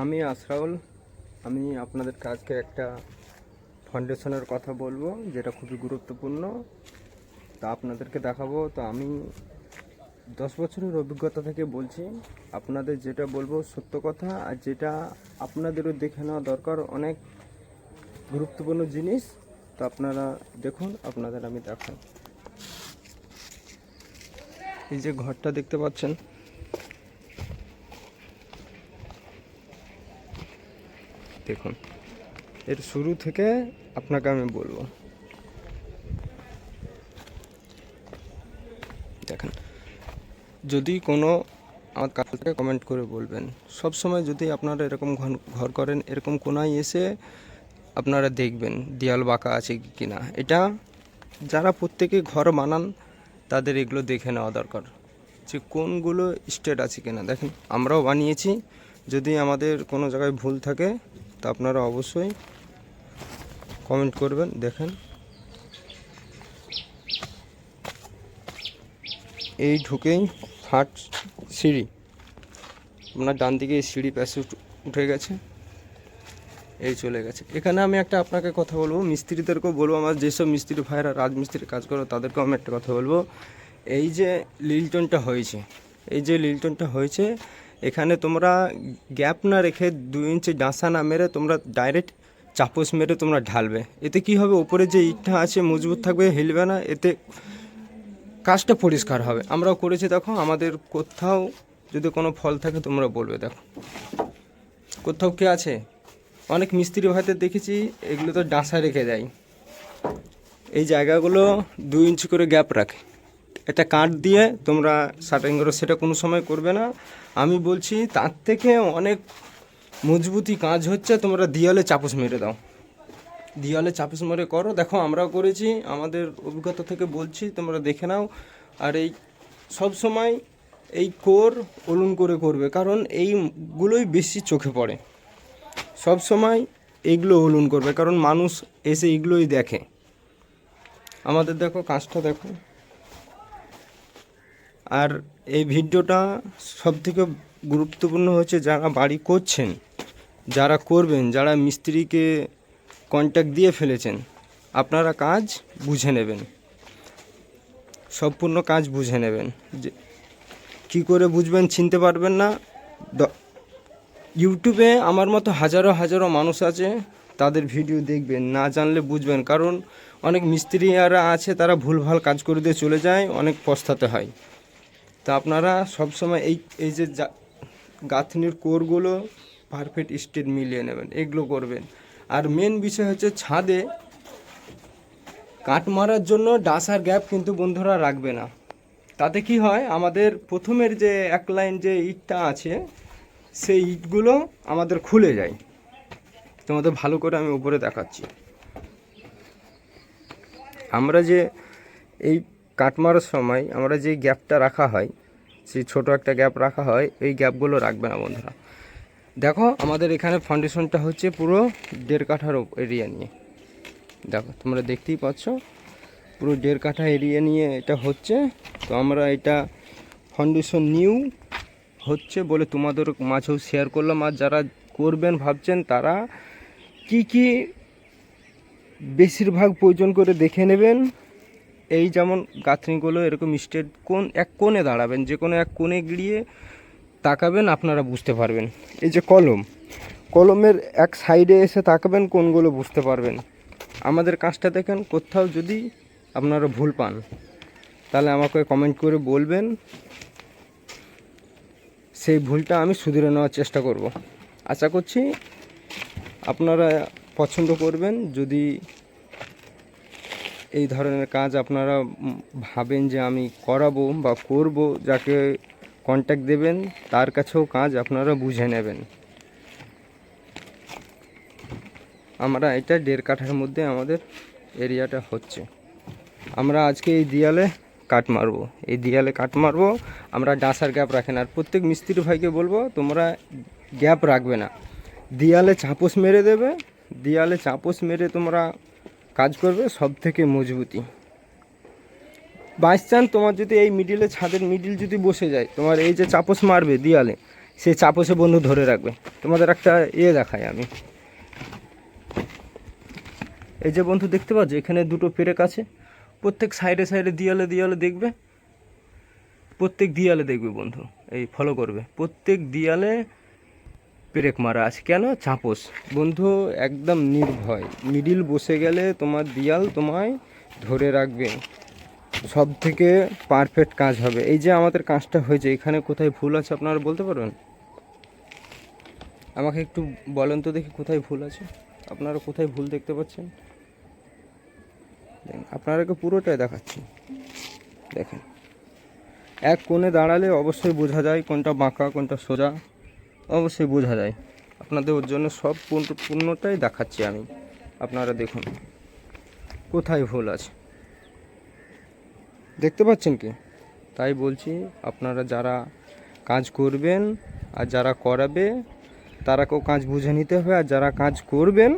আমি আশরাউল। আমি আপনাদের আজকে একটা ফাউন্ডেশনের কথা বলবো, যেটা খুবই গুরুত্বপূর্ণ। তা আপনাদেরকে দেখাবো। তো আমি 10 বছরের অভিজ্ঞতা থেকে বলছি, আপনাদের যেটা বলবো সত্য কথা, আর যেটা আপনাদেরও দেখে নেওয়া দরকার, অনেক গুরুত্বপূর্ণ জিনিস। তো আপনারা দেখুন, আপনাদের আমি দেখাই। এই যে ঘরটা দেখতে পাচ্ছেন, দেখুন, এর শুরু থেকে আপনাকে আমি বলবো। দেখেন, যদি কোনো আমার কাছ থেকে কমেন্ট করে বলবেন। সব সময় যদি আপনারা এরকম ঘর করেন, এরকম কোনায় এসে আপনারা দেখবেন দেয়াল বাঁকা আছে কি না। এটা যারা প্রত্যেকে ঘর বানান তাদের এগুলো দেখে নেওয়া দরকার, যে কোনগুলো স্টেট আছে কিনা। দেখেন, আমরাও বানিয়েছি। যদি আমাদের কোনো জায়গায় ভুল থাকে তা আপনারা অবশ্যই কমেন্ট করবেন। দেখেন, এই ঢুকেই ফাট সিঁড়ি, আপনার ডান দিকে এই সিঁড়ি পাশে উঠে গেছে, এই চলে গেছে। এখানে আমি একটা আপনাকে কথা বলবো, মিস্ত্রিদেরকেও বলবো, আমার যেসব মিস্ত্রি ভাইরা রাজমিস্ত্রির কাজ করো তাদেরকেও আমি একটা কথা বলবো। এই যে লিল্টনটা হয়েছে, এই যে লিল্টনটা হয়েছে, এখানে তোমরা গ্যাপ না রেখে 2 ইঞ্চি ডাঁসা না মেরে তোমরা ডাইরেক্ট চাপস মেরে তোমরা ঢালবে। এতে কি হবে, উপরে যে ইটটা আছে মজবুত থাকবে, হিলবে না, এতে কাজটা পরিষ্কার হবে। আমরাও করেছি। দেখো, আমাদের কোথাও যদি কোনো ফল থাকে তোমরা বলবে। দেখো, কোথাও কে আছে, অনেক মিস্ত্রি ভাইদের দেখেছি এগুলো তো ডাঁসা রেখে দেয়, এই জায়গাগুলো 2 ইঞ্চি করে গ্যাপ রাখে। এটা কাঠ দিয়ে তোমরা শাটারিং করো, সেটা কোনো সময় করবে না। আমি বলছি তার থেকে অনেক মজবুতি কাজ হচ্ছে, তোমরা দেয়ালে চাপস মেরে দাও, দেওয়ালে চাপস মেরে করো। দেখো, আমরাও করেছি, আমাদের অভিজ্ঞতা থেকে বলছি, তোমরা দেখে নাও। আর এই সব সময় এই কোর ওলুন করে করবে, কারণ এইগুলোই বেশি চোখে পড়ে। সব সময় এইগুলো ওলুন করবে, কারণ মানুষ এসে এইগুলোই দেখে। আমাদের দেখো কাজটা দেখো। আর এই ভিডিওটা সবথেকে গুরুত্বপূর্ণ হচ্ছে যারা বাড়ি করছেন, যারা করবেন, যারা মিস্ত্রিকে কন্ট্যাক্ট দিয়ে ফেলেছেন, আপনারা কাজ বুঝে নেবেন, সম্পূর্ণ কাজ বুঝে নেবেন। যে কী করে বুঝবেন, চিনতে পারবেন না। ইউটিউবে আমার মতো হাজারো হাজারো মানুষ আছে, তাদের ভিডিও দেখবেন, না জানলে বুঝবেন। কারণ অনেক মিস্ত্রিরা আছে, তারা ভুলভাল কাজ করে দিয়ে চলে যায়, অনেক পস্তাতে হয়। তা আপনারা সবসময় এই যে গাঁথনির কোরগুলো পারফেক্ট স্টেট মিলিয়ে নেবেন, এগুলো করবেন। আর মেন বিষয় হচ্ছে ছাদে কাট মারার জন্য ডাসার গ্যাপ কিন্তু বন্ধুরা রাখবে না। তাতে কি হয়, আমাদের প্রথমের যে এক লাইন যে ইটটা আছে, সেই ইটগুলো আমাদের খুলে যায়। তোমাদের ভালো করে আমি উপরে দেখাচ্ছি। আমরা যে এই কাট মারার সময় আমরা যে গ্যাপটা রাখা হয়, সেই ছোট একটা গ্যাপ রাখা হয়, এই গ্যাপগুলো রাখবে না বন্ধুরা। দেখো, আমাদের এখানে ফাউন্ডেশনটা হচ্ছে পুরো 1.5 কাঠার এরিয়া নিয়ে। দেখো, তোমরা দেখতেই পাচ্ছ, পুরো 1.5 কাঠা এরিয়া নিয়ে এটা হচ্ছে। তো আমরা এটা ফাউন্ডেশন নিউ হচ্ছে বলে তোমাদের মাঝেও শেয়ার করলাম। আর যারা করবেন ভাবছেন, তারা কি বেশিরভাগ প্রয়োজন করে দেখে নেবেন। এই যেমন গাঁথনিগুলো এরকম স্ট্রেট এক কোণে দাঁড়াবেন, যে কোনো এক কোণে গিয়ে তাকাবেন, আপনারা বুঝতে পারবেন। এই যে কলমের এক সাইডে এসে তাকাবেন, কোনগুলো বুঝতে পারবেন। আমাদের কাজটা দেখেন, কোথাও যদি আপনারা ভুল পান তাহলে আমাকে কমেন্ট করে বলবেন, সেই ভুলটা আমি শুধরে নেওয়ার চেষ্টা করব। আশা করছি আপনারা পছন্দ করবেন। যদি এই ধরনের কাজ আপনারা ভাবেন যে আমি করাবো বা করব, যাকে কন্ট্যাক্ট দেবেন তার কাছেও কাজ আপনারা বুঝে নেবেন। আমরা এটা 1.5 কাঠার মধ্যে আমাদের এরিয়াটা হচ্ছে। আমরা আজকে এই দেয়ালে কাট মারবো, এই দেয়ালে কাট মারবো। আমরা ডাঁসার গ্যাপ রাখেন। আর প্রত্যেক মিস্ত্রি ভাইকে বলবো, তোমরা গ্যাপ রাখবে না, দেয়ালে চাপস মেরে দেবে। দেয়ালে চাপস মেরে তোমরা কাজ করবে, সব থেকে মজবুতি। বাই চান্স তোমার যদি এই মিডিলে, ছাদের মিডিল যদি বসে যায়, তোমার এই যে চাপস মারবে দেয়ালে, সে চাপসে বন্ধু ধরে রাখবে। তোমাদের একটা দেখাই আমি। এই যে বন্ধু দেখতে পাচ্ছ এখানে দুটো পেরেক আছে, প্রত্যেক সাইডে সাইডে দিয়ালে দিয়ালে দেখবে, প্রত্যেক দিয়ালে দেখবে বন্ধু, এই ফলো করবে, প্রত্যেক দিয়ালে পেরেক মারা আছে। কেন? চাপস বন্ধু, একদম নির্ভয় মিডিল বসে গেলে তোমার দিয়াল তোমায় ধরে রাখবে, সব থেকে পারফেক্ট কাজ হবে। এই যে আমাদের কাজটা হয়েছে, এখানে কোথায় ভুল আছে আপনারা বলতে পারবেন? আমাকে একটু বলেন তো দেখি কোথায় ভুল আছে, আপনারা কোথায় ভুল দেখতে পাচ্ছেন? আপনারাকে পুরোটাই দেখাচ্ছি, দেখেন। এক কোণে দাঁড়ালে অবশ্যই বোঝা যায় কোনটা বাঁকা কোনটা সোজা, অবশ্যই বোঝা যায়। আপনাদের ওর জন্য সব পূর্ণটাই দেখাচ্ছি আমি, আপনারা দেখুন কোথায় ভুল আছে, দেখতে পাচ্ছেন কি? তাই বলছি আপনারা যারা কাজ করবেন আর যারা করাবে তারাকেও কাজ বুঝে নিতে হবে, আর যারা কাজ করবেন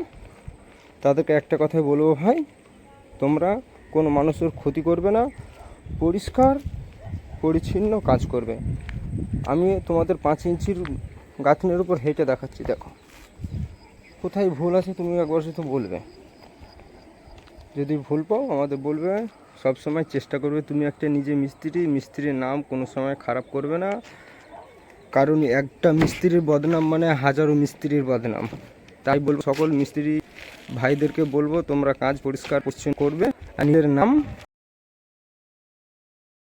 তাদেরকে একটা কথাই বলবো, ভাই তোমরা কোনো মানুষের ক্ষতি করবে না, পরিষ্কার পরিচ্ছন্ন কাজ করবে। আমি তোমাদের 5 ইঞ্চির গাঁথনের উপর হেঁটে দেখাচ্ছি, দেখো কোথায় ভুল আছে, তুমি একবার শুধু বলবে। যদি ভুল পাও আমাদের বলবে, সব সময় চেষ্টা করবে। তুমি একটা নিজে মিস্ত্রির নাম কোনো সময় খারাপ করবে না, কারণ একটা মিস্ত্রির বদনাম মানে হাজারো মিস্ত্রির বদনাম। তাই বলবো সকল মিস্ত্রি ভাইদেরকে বলবো তোমরা কাজ পরিষ্কার পরিচ্ছন্ন করবে আর নিজের নাম